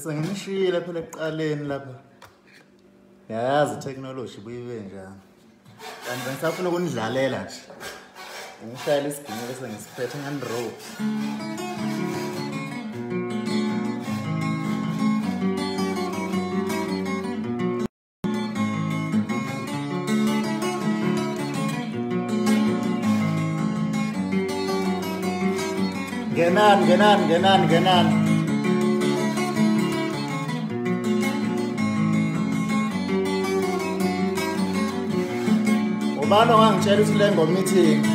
bese ngimshiyile phela ekuqaleni lapha yazi technology buyibe njani kanti ngisafuna ukunidlalela nje ngishayela isiginci bese ngisiphethe ngani rope Genan. Ubani ongangitshela ukuthi le ngoma ithini?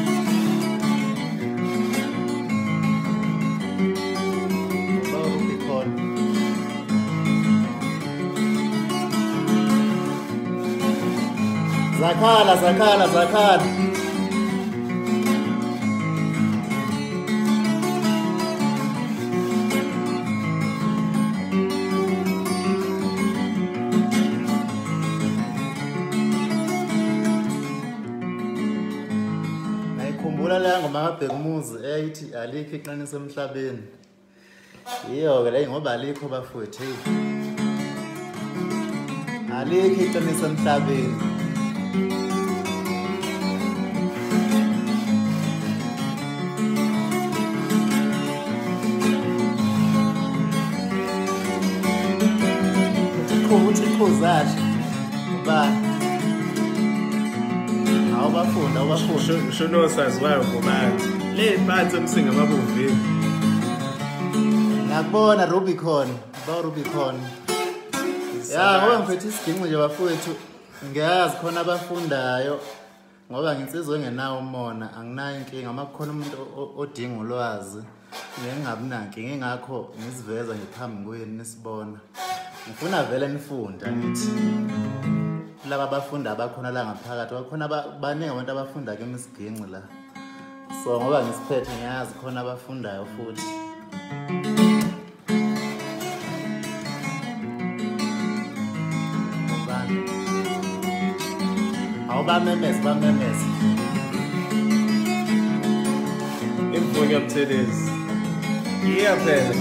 Zakhala. Ngikhumbula la ngoma kaBhekumuzi eyithi alikho iqiniso emhlabeni. Iyo ke le ngoba alikho bafowethu hey. Alikho iqiniso emhlabeni. Uthi ba awubafunda shono saziwayo ngoba le phansi emsinga amabuvini ngakubona Rubicon ya ngoba ngiphethe isiginci nje bafowethu ngiyazi khona abafundayo ngoba nginsizwe ngenawo umona anginayo inkinga makukhona umuntu odinga ulwazi ngingabi nankinga ingakho ngisiveza ngiphambi kwenu nisibona ngifuna vele nifunda ngithi laba abafunda abakhona la ngaphakathi bakhona baningi abantu abafunda ke emisiginci la so ngoba ngisiphethe ngiyazi khona abafundayo futhi bamemeze Bring up to this. Yeah, baby.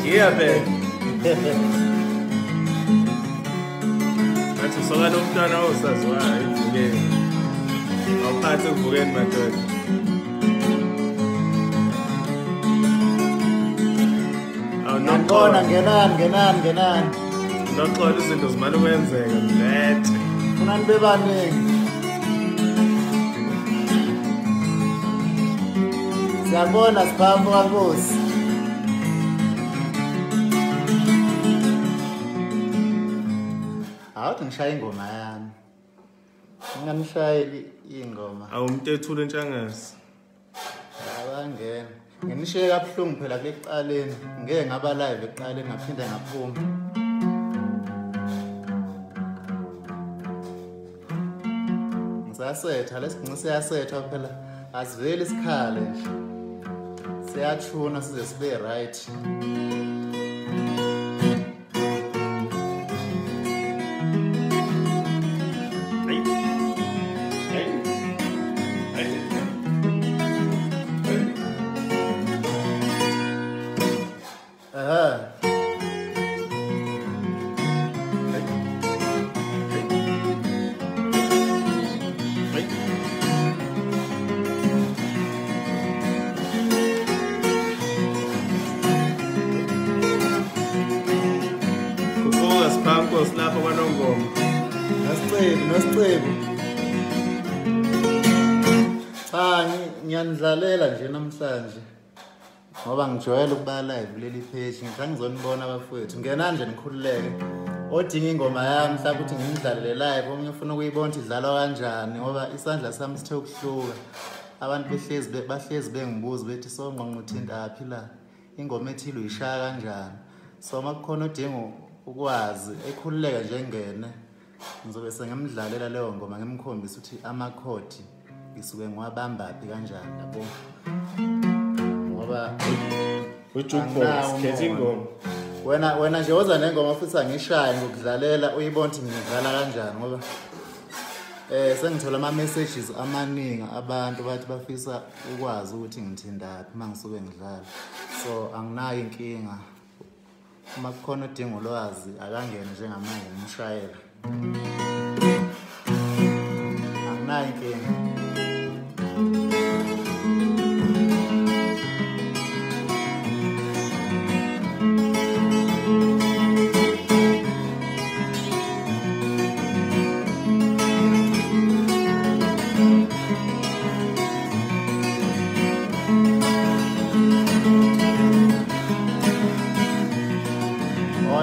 Athi soka nomntwana osaziwayo ivukeni. Awuphathe ivukeni madoda. Awunokona ngenani. Noxola izinto zimane kwenzeka mfethu. Funa nibe baningi. Siyabona sibambo kaNkosi. Awuthi ngishaya ingoma yami. Ngingamshayeli ingoma. Awumuntu ethule entshangasi. Abangena. Nginishiye kabuhlungu phela kule kuqaleni. Ngeke ngaba live ekuqaleni ngaphinde ngaphuma. Ngisasetha lesiginci siyasetha phela. Asiveli isikhale nje. Siyachuna size sibe right. Lapha kwanongoma nosicebo ngiyanidlalela nje namhlanje ngoba ngijwayele ukuba live leli page ngizangizonibona abafowethu ngena nje nikhululeke odinga ingoma yami mhlawumbe ukuthi ngimdlalele live omunye ufuna ukuyibona idlalwa kanjani ngoba isandla sami sithe ukuhluka abantu bahlezi bengibuza bethi Songqongqo uthinta aphi la ingoma ethile uyishaya kanjani so makukhona odinga ukwazi ekhululeka nje ngene ngizobe sengimdlalela leyo ngoma ngimkhombisa ukuthi amakhodi ngisuke ngiwabambaphi kanjani yabo ngoba ujukebox kethi ingoma wena nje woza nengoma futhi angishaya ngokudlalela uyibona ukuthi ngidlala kanjani ngoba sengithola ama messages amaningi abantu bathi bafisa ukwazi ukuthi ngithindaphi mangisuke ngidlala so anginayo inkinga uma kukhona odinga ulwazi akangene njengamanje ngimshayela. Anginayo inkinga.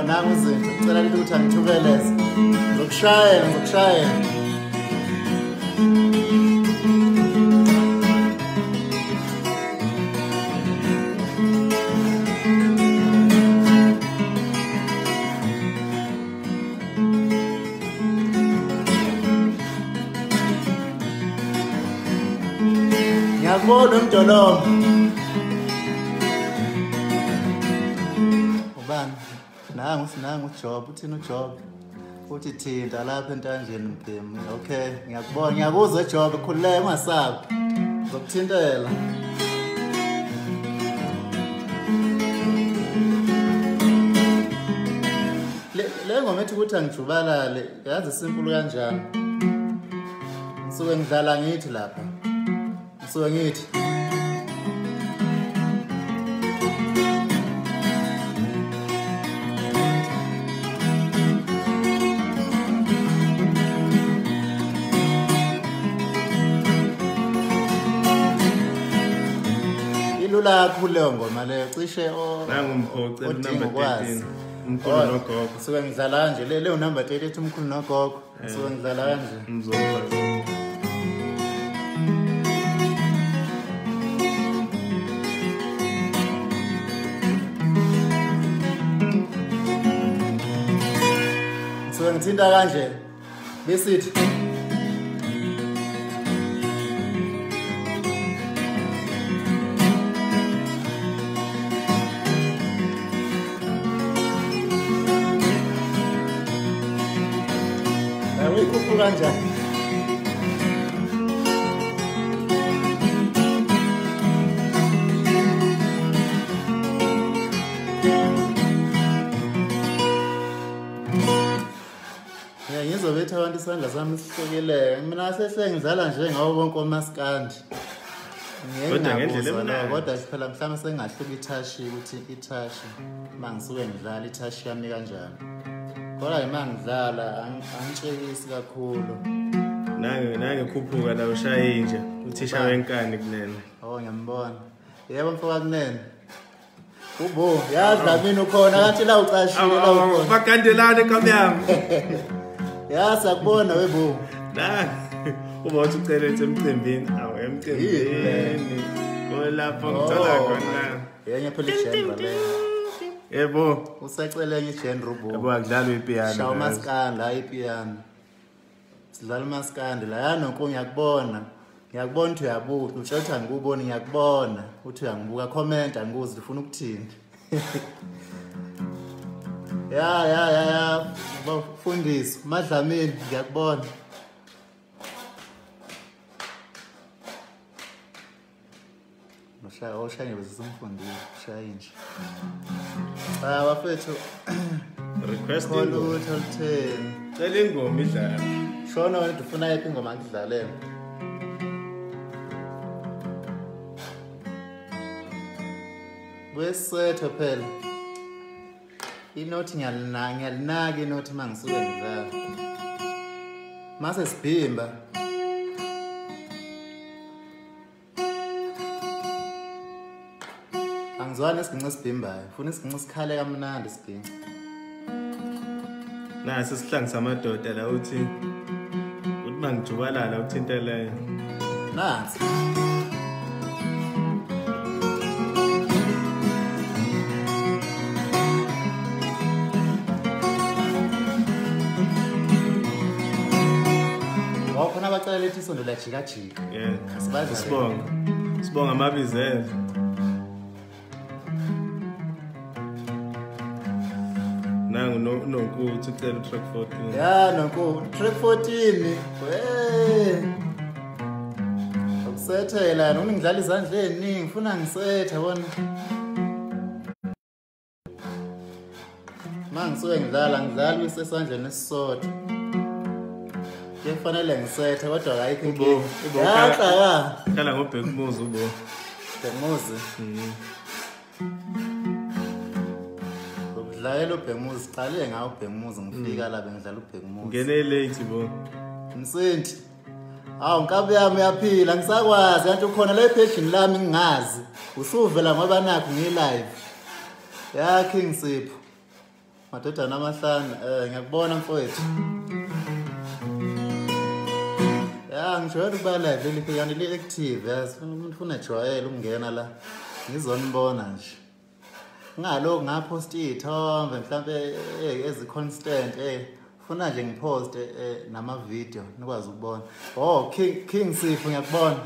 Nangu izinto ngicela ukuthi angithubeleze. Ngizokushayela. Ngiyakubona umdolomo. Ubani? Nangu Job, uthini uJob? Uthi thinta lapha entanjeni mphemu. Okay, ngiyakubona, ngiyakuzwa Job, khululeka ungasabi. Ngizokuthintela. Le ngoma ethi ukuthi angijubalale, yazi simple kanjani. Ngisuke ngidlala ngithi lapha. Ngisuke ngithi ilula kakhulu leyo ngoma leyo cishe nangumphoce number 13 umkhulu nogogo. Ngisuke ngidlala kanje leyo number 13 ethi umkhulu nogogo. Ngisuke ngidlala kanje. Mzomba. Ngisuke ngithinta kanje besithi uyikhuphu kanjani? Ngizobetha abantu isandla sami sihlekile. Mina sesengidlala nje ngawo bonke omaskandi. Kodwa ngendlela emnandi. Kodwa siphela mhlawumbe sengahluka ithashi ukuthi ithashi mangisuke ngidlala ithashi yami kanjani. Kodwa ngidlala angitshekisi kakhulu. Nange khuphuka la ushaye nje uthisha wenkani kunene. Ngiyambona. Yebo mfoka kunene. Ubo yadla mina ukhona kathi la ucashile la ukhona. Bakandelane kamyami. Sakubona webo. Uba uthi ucela emcimbini, emcimbini. Kolapho ngithola khona. Yenye phela igenre le. Yebo, usacela enye igenre ubo. Yebo akudlalwa ipiano. Shawa maskandi hayi ipiano. Sidlala maskandi la yanonke ngiyakubona. Ngiyakubona uthi uyabuka, utshetha ngikubona ngiyakubona. Uthi uyangibuka comment angikuzi ufuna ukuthini. Ya. Bafundisi Madlamini ngiyakubona. Oshanye besimfundisi ushaye nje. Bafethu request ingoma utheni. Cela ingoma idlala. Shona wena ufuna yiphi ingoma ngidlalele? Wesetho phela. Inothi ngiyalinaka inothi mangisuke ngidlala. Mase sibhimba. Angizwani isiginci esibhimbayo. Ufuna isiginci sikhale kamnandi isiginci. Nasi isihlangu samadoda la uthi mangijubalala uthinteleyo. Nansi. Wakhona abacela lethi isondo la jika. Yeah. Sibonga amabizelo. Nangu nokuthi ucela track 14. Ya nonku track 14. Ukusethela noma ngidlala izandleni ngifuna ngisethe bona. ngisuke ngidlala isesandleni esisodwa. Kufanele ngisethe kodwa ayikho inkinga. Khala ngobhekumuzi ubo. Bhekumuzi. Ngidlalela ubhekumuzi, qale ngawo ubhekumuzi ngifika la bengidlala ubhekumuzi. Ngene late bo. Msinti. Hawu nkabi yami uyaphila ngisakwazi kanti ukhona la page lami ngingazi. Usuvela ngoba nakho ngi-live. Ya King Sipho. Madodana amahlanu ngiyakubona mfowethu. Ya ngijwayele ukuba live leli phekani li-active yazi umuntu ufuna ejwayele ukungena la ngizonibona nje. Ngalokho ngaphosta iy'thombe mhlampe ezi-constant ufuna nje ngiposte nama-video nikwazi ukubona. Oh King Sipho ngiyakubona.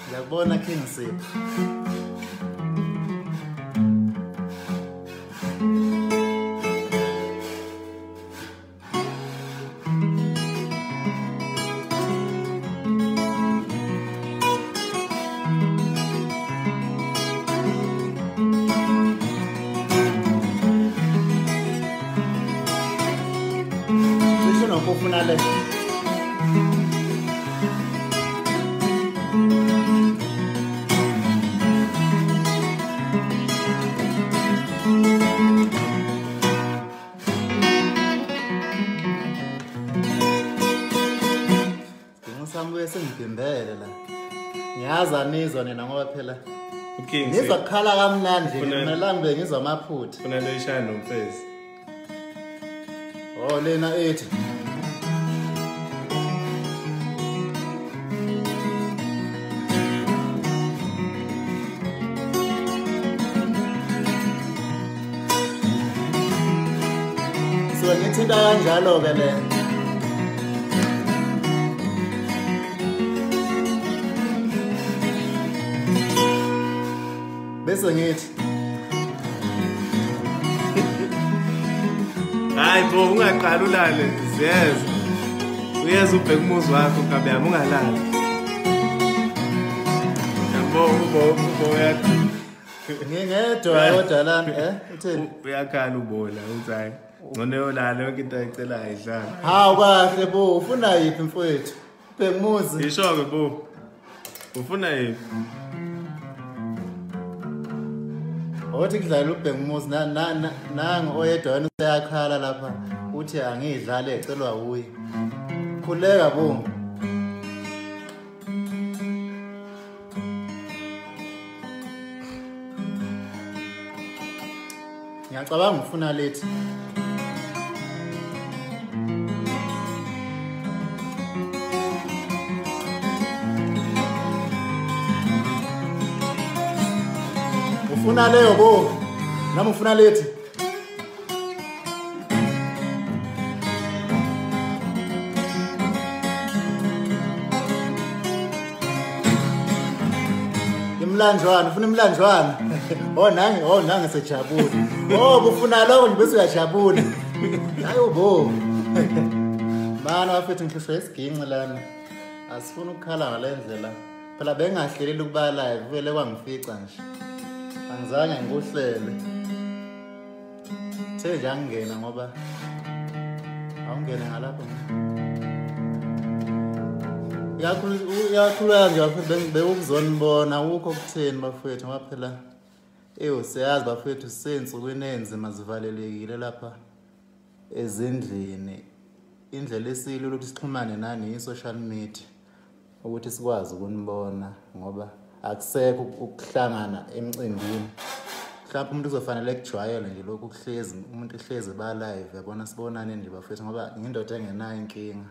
Ngiyakubona King Sipho. Ufuna le ngisambuye sengigimbele la ngiyazi anizwa nina ngoba phela nizwa kukhala kamnandi ngimelambe ngizwa amaphutha ufuna le ishaya nomfezi oh lena ethi ngithinta kanjalo-ke le bese ngithi hayi bo ungaqala ulale ziyeza uyeza ubhekumuzi wakho kabe yami ungalali yabo ubo yakho ngingedwa kodwa lana utheni uyakhala ubola uthi hayi ngone yolala yonke into ayicela ayidlala hawu kahle bo ufuna yiphi mfowethu ubhekumuzi isho-ke bo ufuna yiphi othi kudlala ubhekumuzi nangu oyedwa wena useyakhala lapha uthi angiyidlale ecelwa uye khuleka bo ngiyacabanga ufuna lethi ufuna leyo bo nami ufuna lethi imlanjwana ufuna imlanjwana nange sejabule ufuna lokho nje bese uyajabula hayo bo mana wafethu ngihlushwa isiginci lana asifuna ukukhala ngalendlela phela bengahleleli ukuba live vele kwangifica nje angizange ngikuhlele nje angena ngoba awungene ngalapho yakhulula nje bekuzonibona ukho kutheni bafethu ngoba phela siyazi bafethu sisensukwini enzima zivalelekile lapha ezindlini indlela esilula ukuthi sixhumane nani i-social media ukuthi sikwazi ukunibona ngoba akusekho ukuhlangana emcimbini mhlawumbe umuntu uzofanele kujwayele nje lokhu kuhlezi umuntu ehlezi ba live yabona sibonane nje bafethu ngoba ngindoda engenayo inkinga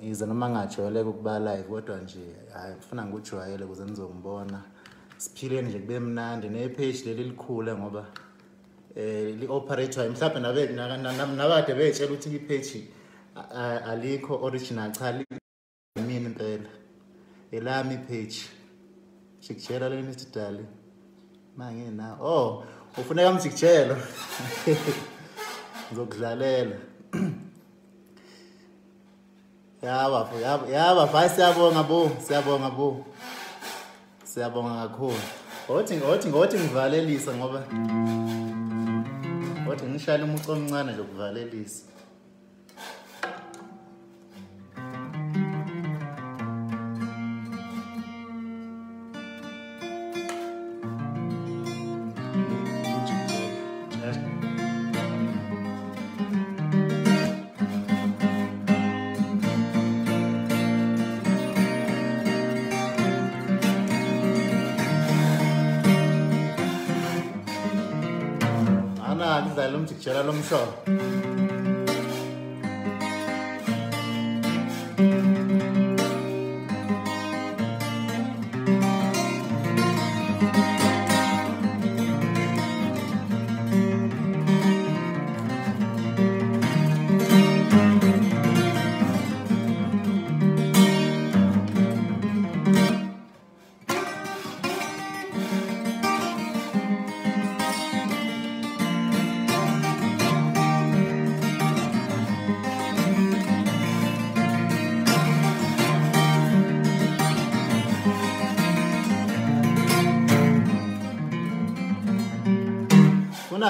ize noma ngajwayeleka ukuba live kodwa nje hayi ngifuna ngikujwayele ukuze nizongibona siphile nje kube mnandi nepage leli likhule ngoba li-operator mhlawumbe nabade betshela ukuthi ipage alikho original cha mina impela elami ipage sikujela le Mr Dali mangena ufuneka msikujelo ngizokudlalela yaba siyabonga bo siyabonga kakhulu Ngothi ngivalelisa ngoba ngothi ngishayela umuco omncane nje ukuvalelisa. Kudlala umjikijela lomshoko.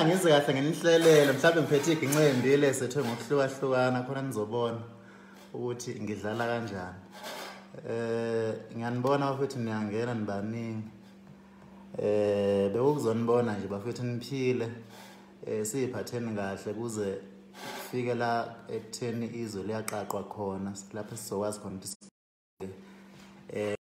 Ngize kahle ngenihlelele mhlawumbe ngiphethe iginqe embili esethwe ngokuhlukahlukana khona nizobona ukuthi ngidlala kanjani. Ngiyanibona bafethu niyangena nibaningi. Bekuzonibona nje bafethu niphile. Siyiphatheni kahle kuze kufike la ekutheni izwe liyaqaqwa khona lapho sizokwazi khona ukuthi